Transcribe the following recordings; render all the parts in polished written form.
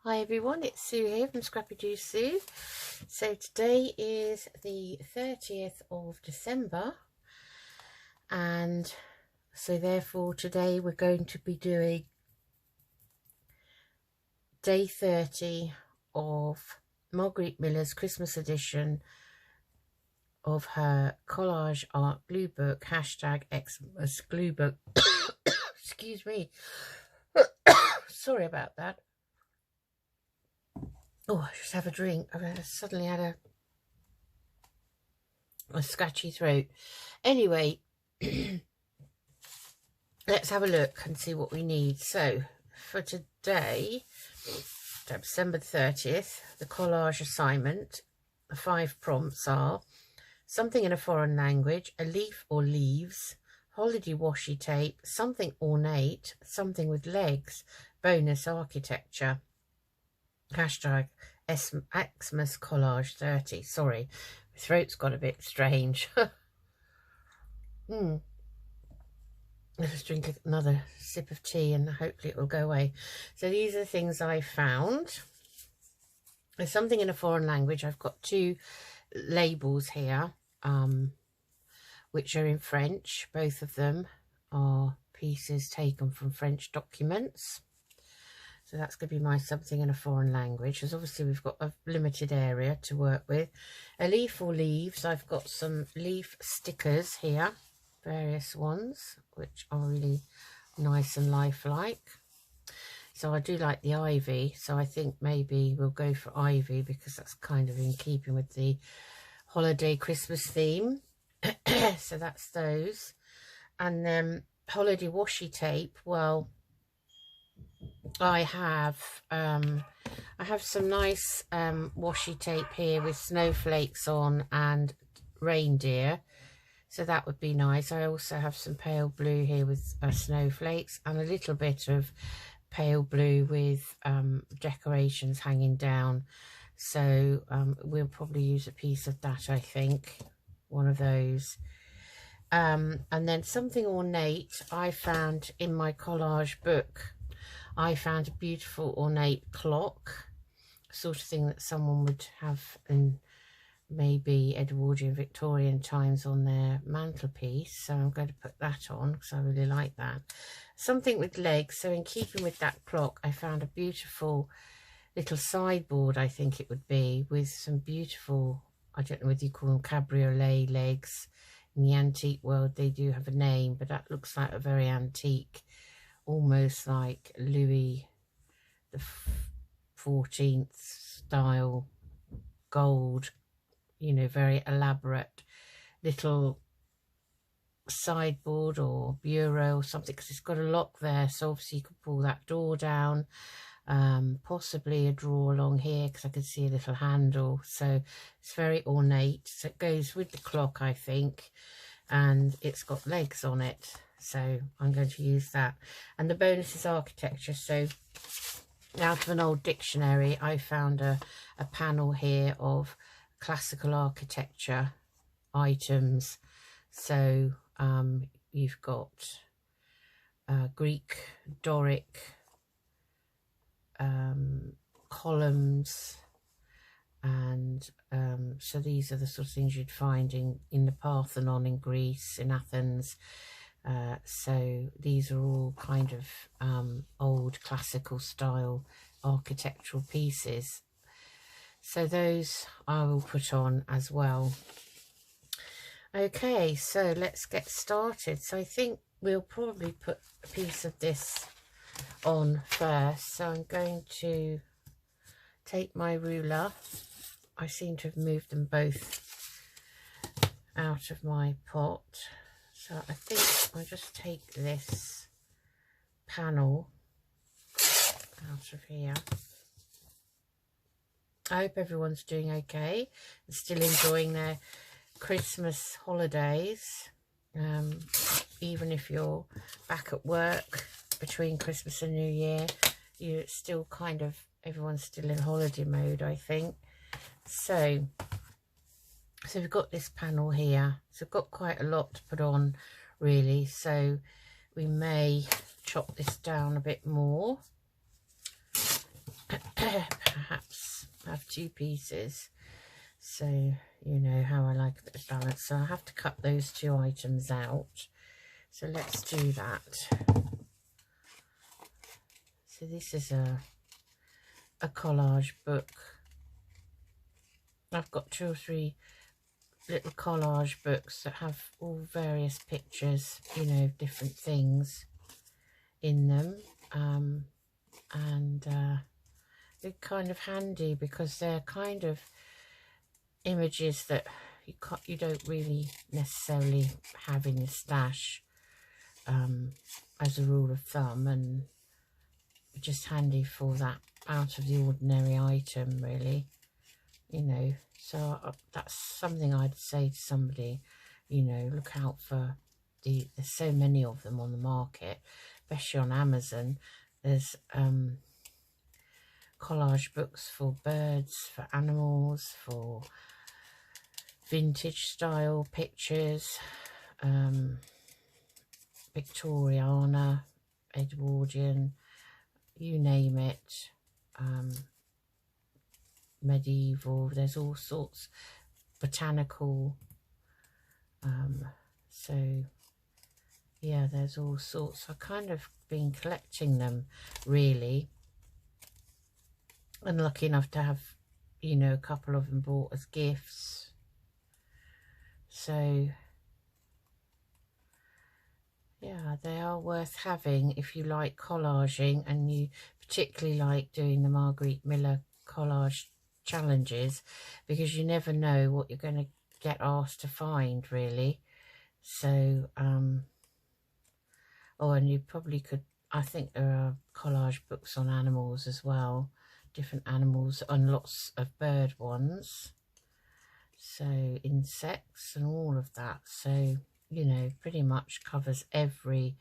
Hi everyone, it's Sue here from Scrappy Doo Sue. So today is the 30th of December, and so therefore today we're going to be doing day 30 of Margarete Miller's Christmas edition of her collage art glue book, hashtag Xmas glue book. Excuse me. Sorry about that. Oh, I just have a drink. I've suddenly had a scratchy throat. Anyway, let's have a look and see what we need. So, for today, December 30th, the collage assignment, the 5 prompts are something in a foreign language, a leaf or leaves, holiday washi tape, something ornate, something with legs, bonus architecture. Hashtag Xmas collage 30. Sorry, my throat's got a bit strange. Let's just drink another sip of tea and hopefully it will go away. So these are the things I found. There's something in a foreign language. I've got 2 labels here, which are in French. Both of them are pieces taken from French documents. So that's going to be my something in a foreign language, because obviously we've got a limited area to work with. A leaf or leaves, I've got some leaf stickers here, various ones, which are really nice and lifelike. So I do like the ivy, so I think maybe we'll go for ivy, because that's kind of in keeping with the holiday Christmas theme. So that's those. And then holiday washi tape, well, I have some nice washi tape here with snowflakes on and reindeer, so that would be nice. I also have some pale blue here with snowflakes and a little bit of pale blue with decorations hanging down, so we'll probably use a piece of that, I think, one of those. And then something ornate I found in my collage book. I found a beautiful ornate clock, sort of thing that someone would have in maybe Edwardian Victorian times on their mantelpiece. So I'm going to put that on because I really like that. Something with legs. So in keeping with that clock, I found a beautiful little sideboard, I think it would be, with some beautiful, I don't know whether you call them cabriolet legs. In the antique world, they do have a name, but that looks like a very antique, almost like Louis the 14th style gold, you know, very elaborate little sideboard or bureau or something, because it's got a lock there, so obviously you could pull that door down, possibly a drawer along here because I could see a little handle. So it's very ornate, so it goes with the clock, I think, and it's got legs on it. So I'm going to use that. And the bonus is architecture. So out of an old dictionary, I found a panel here of classical architecture items. So you've got Greek, Doric columns, and so these are the sort of things you'd find in the Parthenon in Greece, in Athens. So these are all kind of old classical style architectural pieces. So those I will put on as well. Okay, so let's get started. So I think we'll probably put a piece of this on first. So I'm going to take my ruler. I seem to have moved them both out of my pot. So I think I'll just take this panel out of here. I hope everyone's doing okay and still enjoying their Christmas holidays. Even if you're back at work between Christmas and New Year, you're still kind of, everyone's still in holiday mode, I think. So we've got this panel here. So I've got quite a lot to put on, really. So we may chop this down a bit more. perhaps have 2 pieces. So you know how I like a bit of balance. So I have to cut those 2 items out. So let's do that. So this is a collage book. I've got 2 or 3 little collage books that have all various pictures, you know, different things in them. And they're kind of handy because they're kind of images that you don't really necessarily have in your stash as a rule of thumb, and just handy for that out of the ordinary item, really, you know. So that's something I'd say to somebody, you know, look out for there's so many of them on the market, especially on Amazon. There's collage books for birds, for animals, for vintage style pictures, Victoriana, Edwardian, you name it, medieval, there's all sorts, botanical, so yeah, there's all sorts. I've kind of been collecting them, really, and lucky enough to have, you know, a couple of them bought as gifts. So yeah, they are worth having if you like collaging and you particularly like doing the Margarete Miller collage challenges, because you never know what you're going to get asked to find, really. So oh, and you probably could, I think there are collage books on animals as well, different animals, and lots of bird ones, so insects and all of that. So you know, pretty much covers every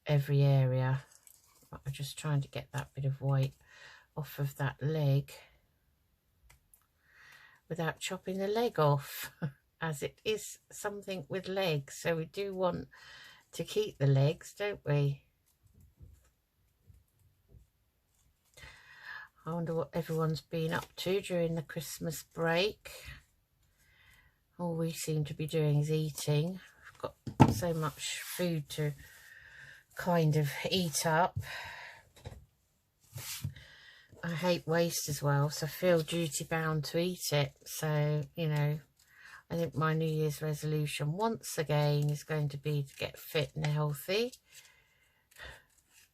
area. I'm just trying to get that bit of white off of that leg without chopping the leg off, as it is something with legs, so we do want to keep the legs, don't we? I wonder what everyone's been up to during the Christmas break. All we seem to be doing is eating. We've got so much food to kind of eat up. I hate waste as well, so I feel duty bound to eat it. So, you know, I think my New Year's resolution once again is going to be to get fit and healthy,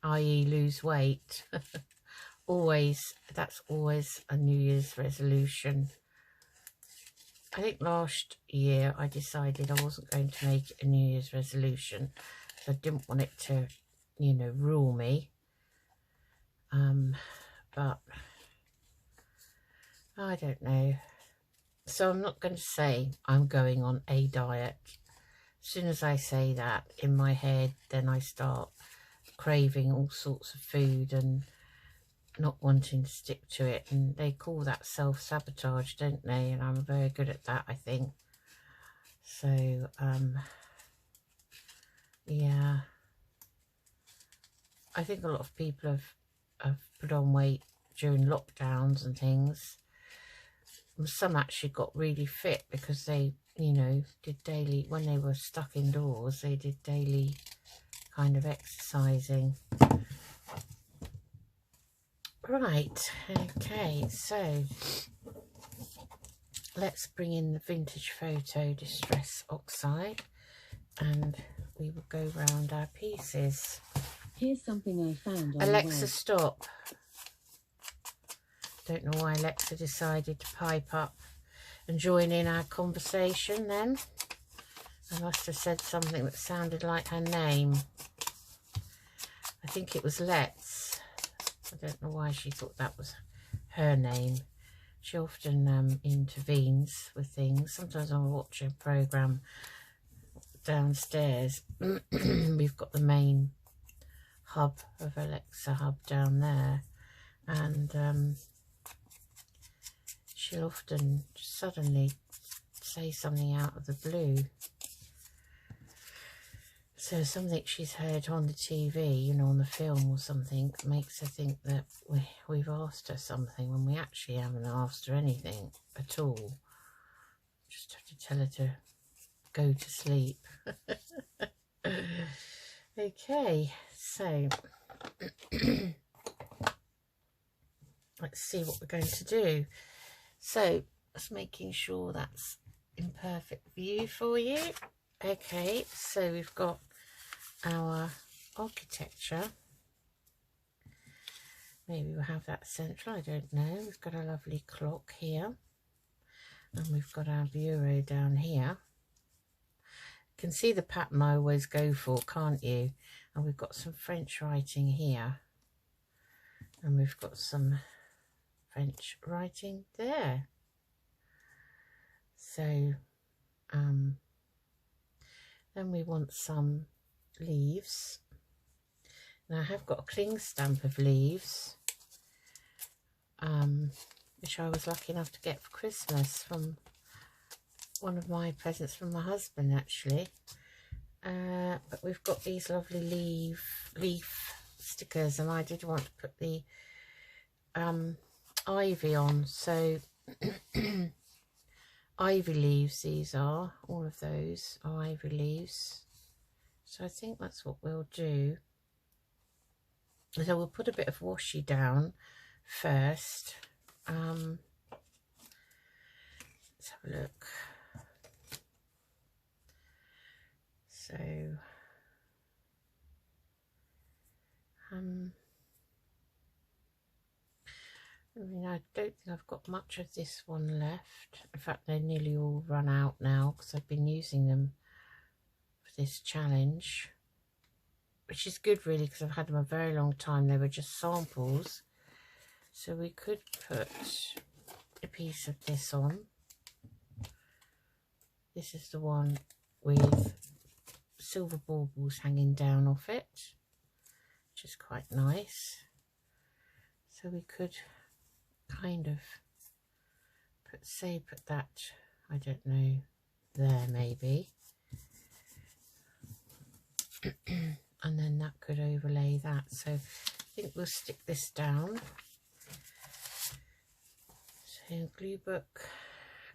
i.e. lose weight. Always, that's always a New Year's resolution. I think last year I decided I wasn't going to make it a New Year's resolution. So I didn't want it to, you know, rule me. But I don't know. So I'm not going to say I'm going on a diet. As soon as I say that in my head, then I start craving all sorts of food and not wanting to stick to it, and they call that self-sabotage, don't they? And I'm very good at that, I think. So yeah, I think a lot of people have put on weight during lockdowns and things. Some actually got really fit because they, you know, did daily, when they were stuck indoors, they did daily kind of exercising. Right, okay, so let's bring in the Vintage Photo Distress Oxide and we will go round our pieces. Here's something I found on Alexa, stop. Don't know why Alexa decided to pipe up and join in our conversation then. I must have said something that sounded like her name. I think it was Let's. I don't know why she thought that was her name. She often intervenes with things. Sometimes I'll watch a programme downstairs. We've got the main hub of Alexa Hub down there, and she'll often suddenly say something out of the blue. So something she's heard on the TV, you know, on the film or something, makes her think that we've asked her something when we actually haven't asked her anything at all. Just have to tell her to go to sleep. Okay, so let's see what we're going to do. So just making sure that's in perfect view for you. Okay, so we've got our architecture. Maybe we'll have that central, I don't know. We've got a lovely clock here, and we've got our bureau down here. You can see the pattern I always go for, can't you? And we've got some French writing here, and we've got some French writing there. So then we want some leaves. Now I have got a cling stamp of leaves, which I was lucky enough to get for Christmas from one of my presents from my husband, actually. But we've got these lovely leaf stickers, and I did want to put the ivy on, so ivy leaves, these are, all of those are ivy leaves. So I think that's what we'll do. So we'll put a bit of washi down first. Let's have a look. So I mean, I don't think I've got much of this one left. In fact, they're nearly all run out now because I've been using them for this challenge, which is good really because I've had them a very long time. They were just samples. So we could put a piece of this on. This is the one with silver baubles hanging down off it, which is quite nice. So we could kind of put that, I don't know, there maybe. And then that could overlay that. So I think we'll stick this down. So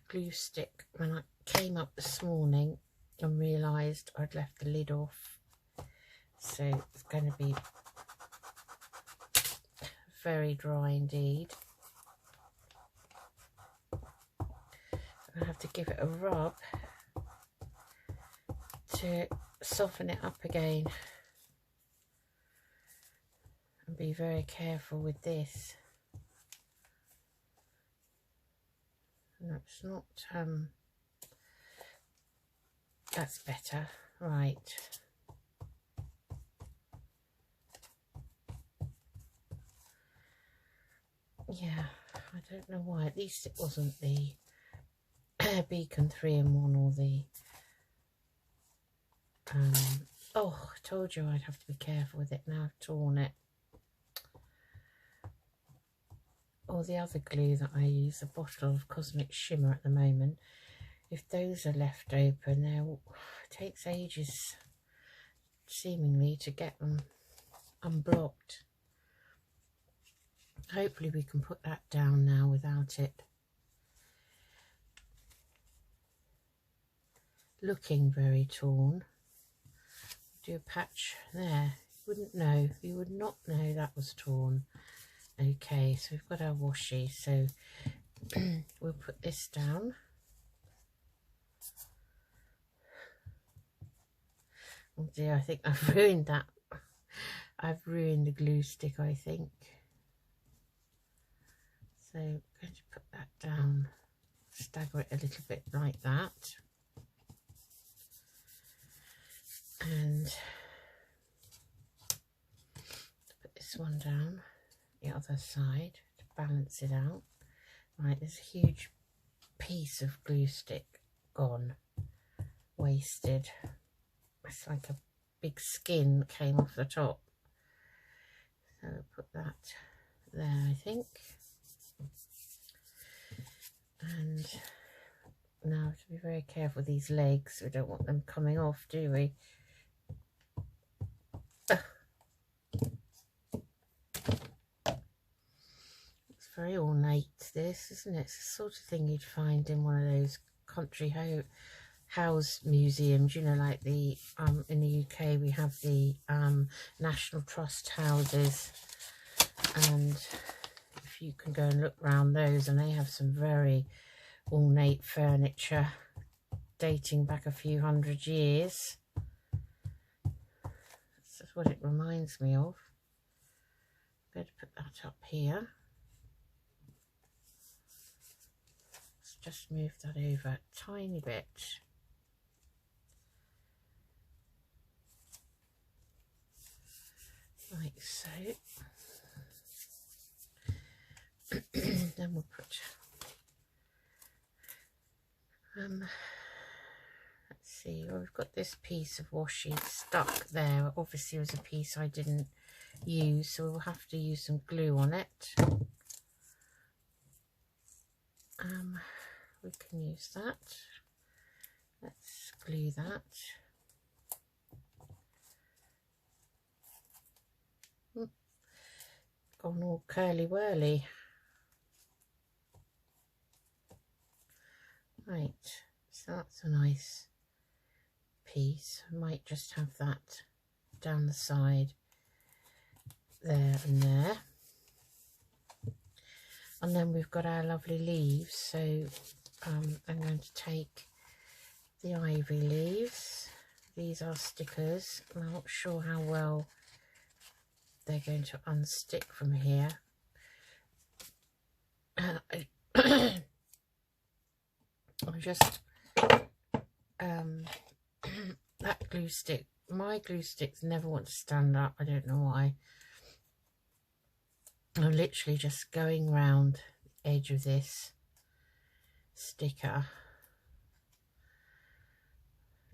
glue stick. When I came up this morning and realised I'd left the lid off, so it's going to be very dry indeed. I have to give it a rub to soften it up again, and be very careful with this. No, it's not, that's better, right. Yeah, I don't know why, at least it wasn't the Beacon 3-in-1 or the, oh, I told you I'd have to be careful with it, now I've torn it. Or the other glue that I use, a bottle of Cosmic Shimmer at the moment. If those are left open, it takes ages, seemingly, to get them unblocked. Hopefully we can put that down now without it looking very torn. Do a patch there. You would not know that was torn. Okay, so we've got our washi, so we'll put this down. Oh dear, I think I've ruined that. I've ruined the glue stick, I think. So I'm going to put that down, stagger it a little bit like that. And put this one down the other side to balance it out. Right, there's a huge piece of glue stick gone, wasted. It's like a big skin that came off the top. So I'll put that there, I think. And now to be very careful with these legs, we don't want them coming off, do we? very ornate, this, isn't it? It's the sort of thing you'd find in one of those country house museums, you know, like the in the UK we have the National Trust houses, and if you can go and look around those, and they have some very ornate furniture dating back a few hundred years. That's what it reminds me of. Better put that up here. Let's just move that over a tiny bit. Like so. Then we'll put let's see, well, we've got this piece of washi stuck there. Obviously it was a piece I didn't use, so we'll have to use some glue on it. We can use that. Let's glue that. Gone all curly whirly. Right, so that's a nice piece. I might just have that down the side there and there. And then we've got our lovely leaves, so I'm going to take the ivy leaves. These are stickers. I'm not sure how well they're going to unstick from here. I just that glue stick, my glue sticks never want to stand up. I don't know why. I'm literally just going round the edge of this sticker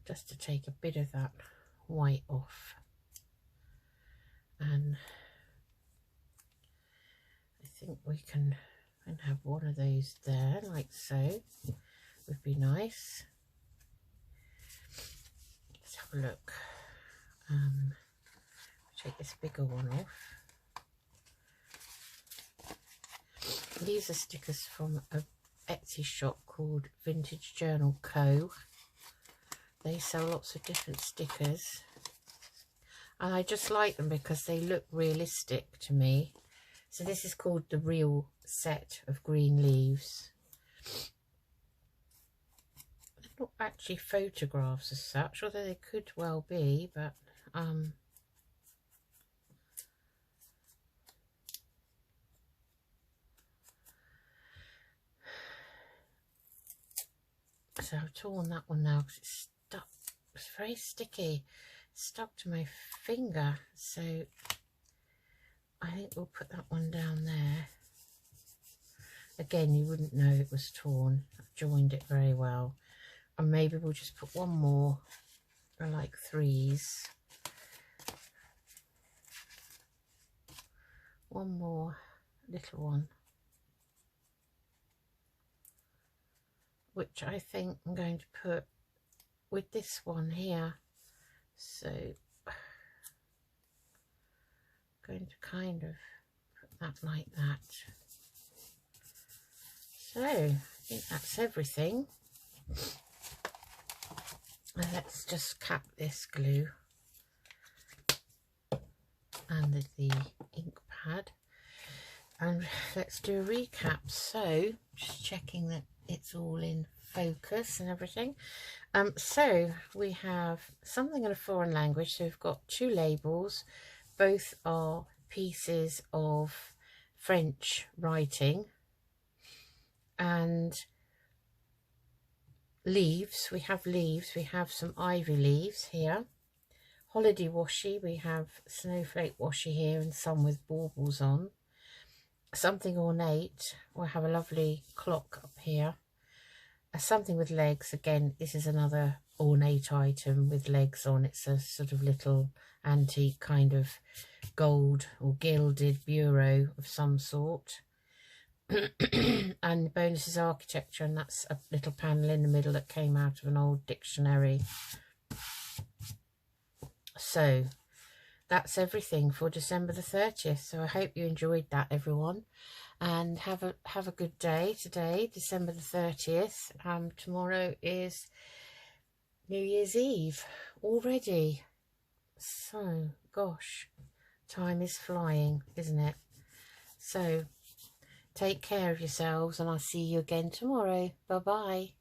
just to take a bit of that white off, and I think we can have one of those there like so. Would be nice. Let's have a look. Take this bigger one off. These are stickers from a Etsy shop called Vintage Journal Co. They sell lots of different stickers, and I just like them because they look realistic to me. So this is called the Real Set of Green Leaves. They're not actually photographs as such, although they could well be, but so I've torn that one now because it's stuck. It's very sticky. It's stuck to my finger, so I think we'll put that one down there. Again, you wouldn't know it was torn. I've joined it very well. And maybe we'll just put one more. I like threes. One more little one, which I think I'm going to put with this one here. So I'm going to kind of put that like that. So I think that's everything. Let's just cap this glue and the ink pad, and let's do a recap. So just checking that it's all in focus and everything. So we have something in a foreign language. So we've got two labels, both are pieces of French writing, and leaves. We have some ivy leaves here. Holiday washi, we have snowflake washi here and some with baubles on. Something ornate, we'll have a lovely clock up here. Something with legs, again this is another ornate item with legs on. It's a sort of little antique kind of gold or gilded bureau of some sort. And the bonus is architecture, and that's a little panel in the middle that came out of an old dictionary. So that's everything for December the 30th. So I hope you enjoyed that, everyone. and have a good day today, December the 30th. Tomorrow is New Year's Eve already. So, gosh, time is flying, isn't it? So, take care of yourselves, and I'll see you again tomorrow. Bye-bye.